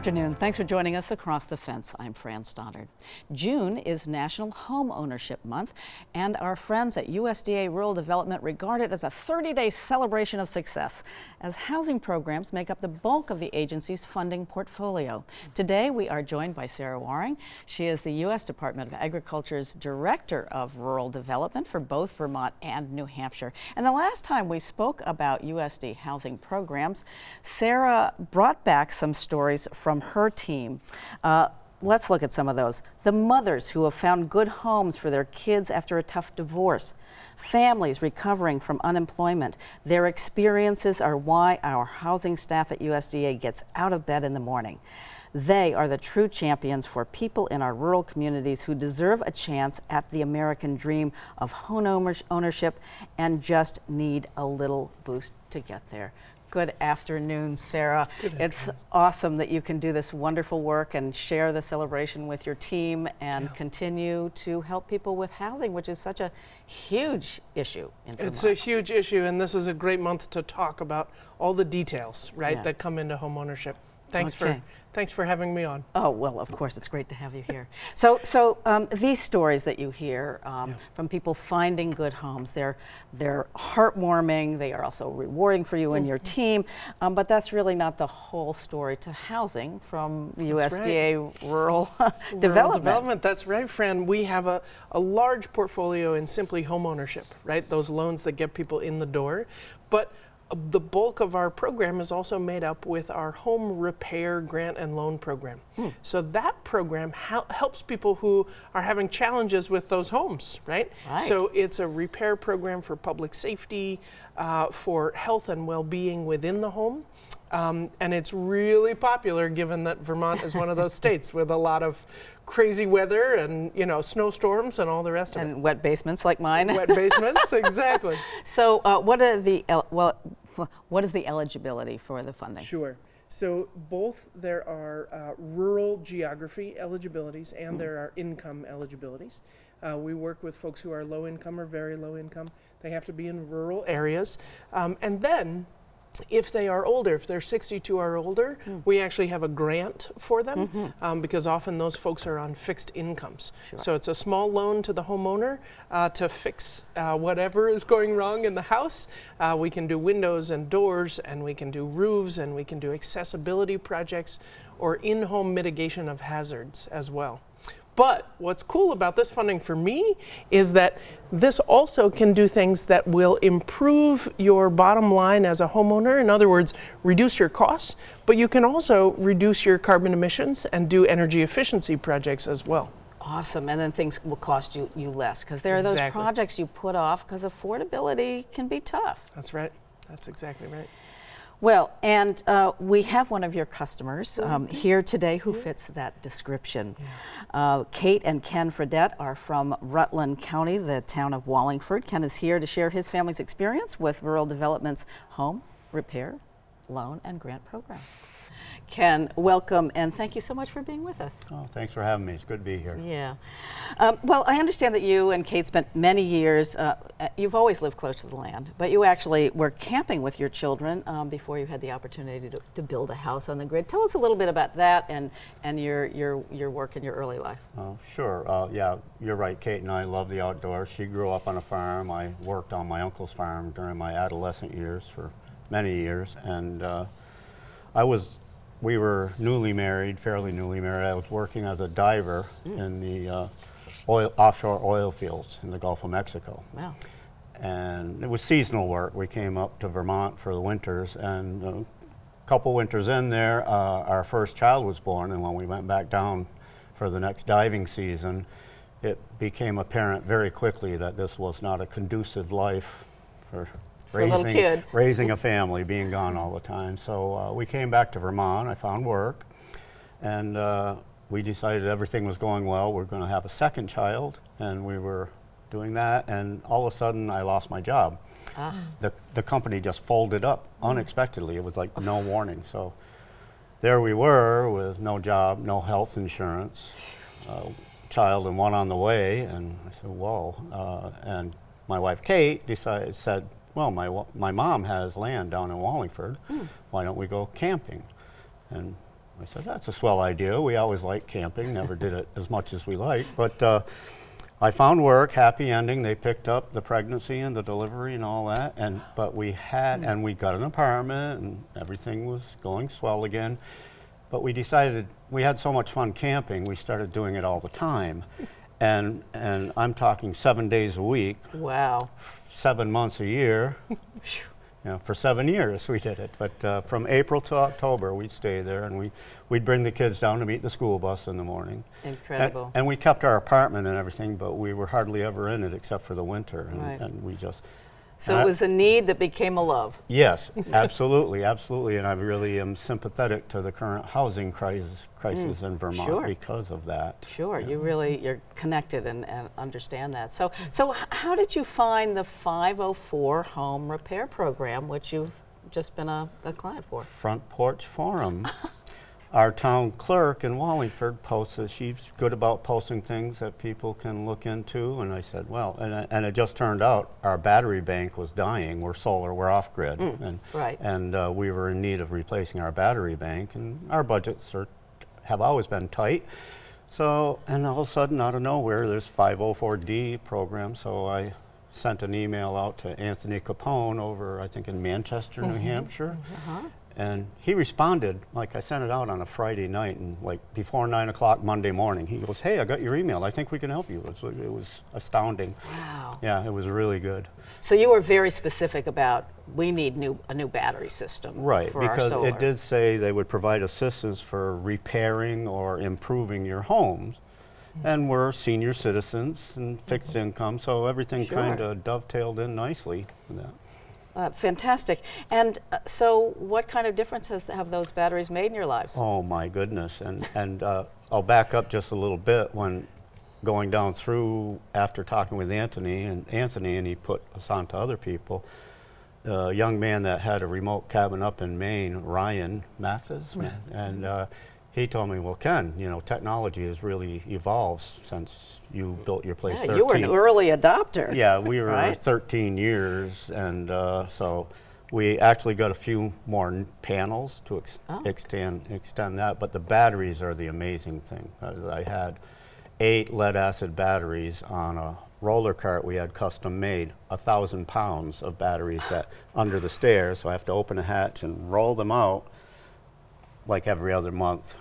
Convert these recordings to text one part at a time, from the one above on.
afternoon. Thanks for joining us across the fence. I'm Fran Stoddard. June is National Home Ownership Month, and our friends at USDA Rural Development regard it as a 30-day celebration of success, as housing programs make up the bulk of the agency's funding portfolio. Today, we are joined by Sarah Waring. She is the U.S. Department of Agriculture's Director of Rural Development for both Vermont and New Hampshire. And the last time we spoke about USD housing programs, Sarah brought back some stories from her team. Let's look at some of those. The mothers who have found good homes for their kids after a tough divorce. Families recovering from unemployment. Their experiences are why our housing staff at USDA gets out of bed in the morning. They are the true champions for people in our rural communities who deserve a chance at the American dream of home ownership and just need a little boost to get there. Good afternoon, Sarah. It's awesome that you can do this wonderful work and share the celebration with your team and continue to help people with housing, which is such a huge issue in Vermont. It's a huge issue, and this is a great month to talk about all the details, right, that come into home ownership. Thanks for having me on. Oh, well, of course, it's great to have you here. So these stories that you hear from people finding good homes, they're heartwarming. They are also rewarding for you and your team. But that's really not the whole story to housing from USDA Rural Development. That's right, Fran. We have a large portfolio in simply home ownership, right? Those loans that get people in the door. But the bulk of our program is also made up with our home repair grant and loan program. So that program helps people who are having challenges with those homes, right? So it's a repair program for public safety, for health and well-being within the home. And it's really popular given that Vermont is one of those states with a lot of crazy weather and, you know, snowstorms and all the rest of it. And wet basements like mine. Wet basements, exactly. So what is the eligibility for the funding? Sure. So both there are rural geography eligibilities and there are income eligibilities. We work with folks who are low income or very low income. They have to be in rural areas. And then if they are older, if they're 62 or older, we actually have a grant for them because often those folks are on fixed incomes. So it's a small loan to the homeowner to fix whatever is going wrong in the house. We can do windows and doors, and we can do roofs, and we can do accessibility projects or in-home mitigation of hazards as well. But what's cool about this funding for me is that this also can do things that will improve your bottom line as a homeowner. In other words, reduce your costs, but you can also reduce your carbon emissions and do energy efficiency projects as well. Awesome, and then things will cost you less because there are those projects you put off because affordability can be tough. That's right. That's exactly right. Well, and we have one of your customers here today who fits that description. Kate and Ken Fredette are from Rutland County, the town of Wallingford. Ken is here to share his family's experience with Rural Development's home repair, loan, and grant program. Ken, welcome, and thank you so much for being with us. Oh, thanks for having me. It's good to be here. Yeah. Well, I understand that you and Kate spent many years, you've always lived close to the land, but you actually were camping with your children before you had the opportunity to build a house on the grid. Tell us a little bit about that and your work in your early life. Oh, sure. Yeah, you're right. Kate and I love the outdoors. She grew up on a farm. I worked on my uncle's farm during my adolescent years for many years, and we were newly married, fairly newly married. I was working as a diver in the offshore oil fields in the Gulf of Mexico. Wow. And it was seasonal work. We came up to Vermont for the winters, and a couple winters in there, our first child was born, and when we went back down for the next diving season, it became apparent very quickly that this was not a conducive life for raising a family, being gone all the time. So we came back to Vermont. I found work, and we decided everything was going well. We're going to have a second child, and we were doing that, and all of a sudden I lost my job. The company just folded up unexpectedly. It was like no warning. So there we were with no job, no health insurance, child and one on the way, and I said, whoa. And my wife Kate said, well, my mom has land down in Wallingford. Why don't we go camping? And I said, that's a swell idea. We always liked camping, never did it as much as we liked. But I found work, happy ending. They picked up the pregnancy and the delivery and all that. But we got an apartment and everything was going swell again. But we decided, we had so much fun camping, we started doing it all the time. And I'm talking 7 days a week. Wow. 7 months a year. For 7 years we did it, but from April to October we'd stay there, and we'd bring the kids down to meet the school bus in the morning. Incredible. And we kept our apartment and everything, but we were hardly ever in it except for the winter, and we just... So it was a need that became a love. Yes, absolutely, absolutely, and I really am sympathetic to the current housing crisis in Vermont because of that. Sure, you're connected and understand that. So how did you find the 504 Home Repair Program, which you've just been a client for? Front Porch Forum. Our town clerk in Wallingford posted, she's good about posting things that people can look into, and I said, well, and it just turned out our battery bank was dying. We're solar, we're off grid, and we were in need of replacing our battery bank, and our budgets have always been tight. So, and all of a sudden, out of nowhere, there's 504D program, so I sent an email out to Anthony Capone over, I think, in Manchester, New Hampshire. And he responded, like I sent it out on a Friday night, and like before 9 o'clock Monday morning, he goes, hey, I got your email. I think we can help you. It was astounding. Wow. Yeah, it was really good. So you were very specific about, we need a new battery system. Right, for because our solar. it did say they would provide assistance for repairing or improving your homes. And we're senior citizens and fixed income, so everything kind of dovetailed in nicely with that. Fantastic. And so what kind of difference have those batteries made in your lives? Oh my goodness. And I'll back up just a little bit. When going down through, after talking with Anthony, and he put us on to other people, a young man that had a remote cabin up in Maine, Ryan Mathis, and he told me, well, Ken, technology has really evolved since you built your place 13. You were an early adopter. Yeah, we were 13 years, and so we actually got a few more panels to extend that, but the batteries are the amazing thing. I had 8 lead-acid batteries on a roller cart we had custom made, 1,000 pounds of batteries under the stairs, so I have to open a hatch and roll them out like every other month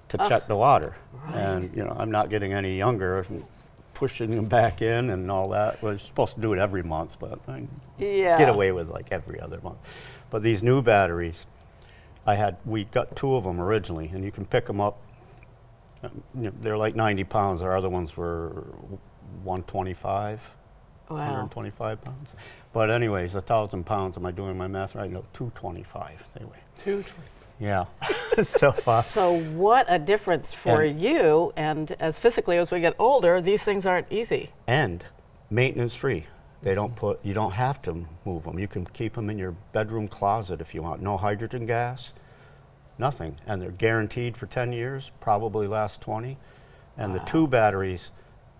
to check the water. And I'm not getting any younger, pushing them back in and all that. We're supposed to do it every month, but I get away with like every other month. But these new batteries, we got 2 of them originally, and you can pick them up. They're like 90 pounds. Our other ones were 125, 125 pounds. But anyways, 1,000 pounds, am I doing my math right? No, 225 they weigh. 225. Yeah. So what a difference for you, and as physically as we get older, these things aren't easy. And maintenance free. You don't have to move them. You can keep them in your bedroom closet if you want. No hydrogen gas, nothing. And they're guaranteed for 10 years, probably last 20. And the 2 batteries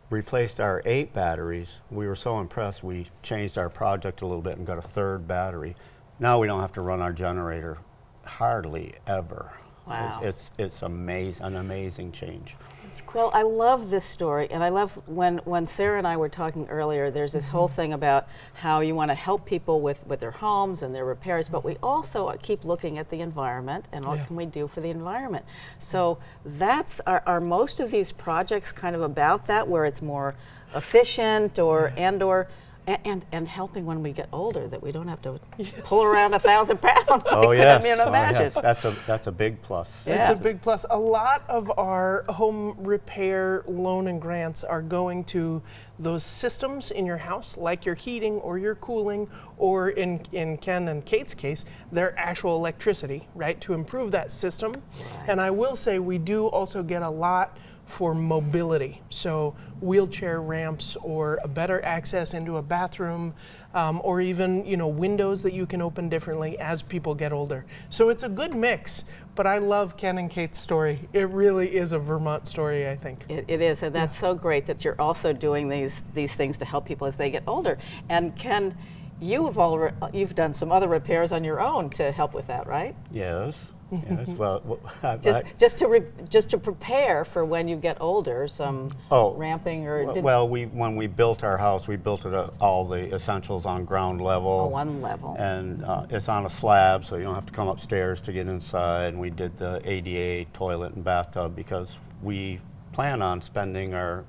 replaced our 8 batteries. We were so impressed, we changed our project a little bit and got a 3rd battery. Now we don't have to run our generator hardly ever. Wow. It's amazing, an amazing change. Well, I love this story, and I love when Sarah and I were talking earlier, there's this whole thing about how you want to help people with their homes and their repairs, but we also keep looking at the environment and what can we do for the environment. So are most of these projects kind of about that, where it's more efficient and helping when we get older, that we don't have to pull around 1,000 pounds. Oh yes, imagine. That's a big plus. Yeah. It's a big plus. A lot of our home repair loan and grants are going to those systems in your house, like your heating or your cooling, or in Ken and Kate's case, their actual electricity, right, to improve that system. And I will say we do also get a lot for mobility, so wheelchair ramps or a better access into a bathroom, or even windows that you can open differently as people get older. So it's a good mix, but I love Ken and Kate's story. It really is a Vermont story, I think. It is, and that's so great that you're also doing these things to help people as they get older. And Ken, you've done some other repairs on your own to help with that, right? Yes. Yes, well, Just to prepare for when you get older, some ramping or well, when we built our house, we built it all the essentials on ground level. one level. And it's on a slab, so you don't have to come upstairs to get inside. And we did the ADA toilet and bathtub because we plan on spending our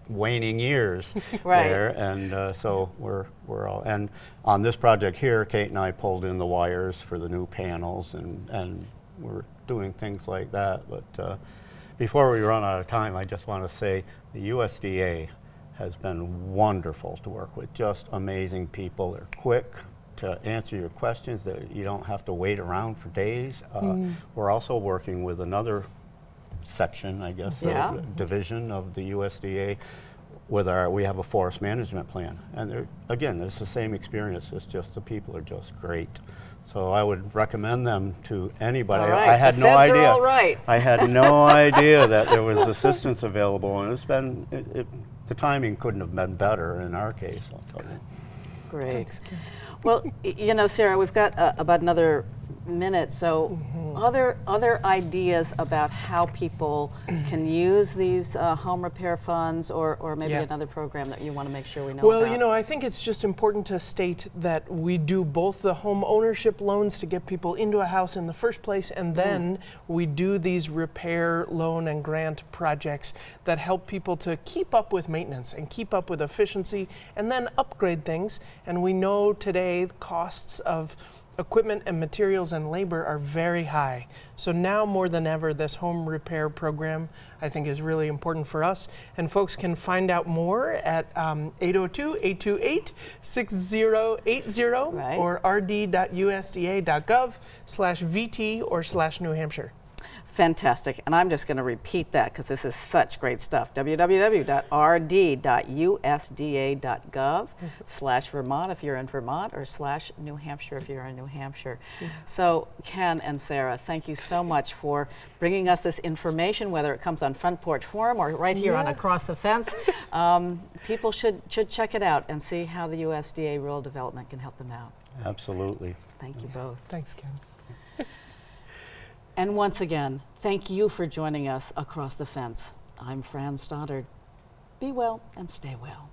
waning years there, and so we're all, and on this project here, Kate and I pulled in the wires for the new panels, and we're doing things like that. But before we run out of time, I just want to say the USDA has been wonderful to work with, just amazing people. They're quick to answer your questions, that you don't have to wait around for days. We're also working with another section, I guess, division of the USDA. We have a forest management plan, and again, it's the same experience. It's just the people are just great. So I would recommend them to anybody. All right. I had the no feds idea. Are all right. I had no idea that there was assistance available, and it's been the timing couldn't have been better in our case. I'll tell you. Great. Thanks, Kim. Well, you know, Sarah, we've got about another minute. So, other ideas about how people can use these home repair funds, or maybe another program that you want to make sure we know Well, about? you know, I think it's just important to state that we do both the home ownership loans to get people into a house in the first place, and then we do these repair loan and grant projects that help people to keep up with maintenance and keep up with efficiency and then upgrade things. And we know today the costs of equipment and materials and labor are very high. So now more than ever, this home repair program, I think, is really important for us. And folks can find out more at 802-828-6080 or rd.usda.gov/VT or /New Hampshire. Fantastic. And I'm just going to repeat that because this is such great stuff. www.rd.usda.gov/Vermont if you're in Vermont, or /New Hampshire if you're in New Hampshire. So Ken and Sarah, thank you so much for bringing us this information, whether it comes on Front Porch Forum or right here on Across the Fence. People should check it out and see how the USDA rural development can help them out. Absolutely. Thank you both. Thanks, Ken. And once again, thank you for joining us Across the Fence. I'm Fran Stoddard. Be well and stay well.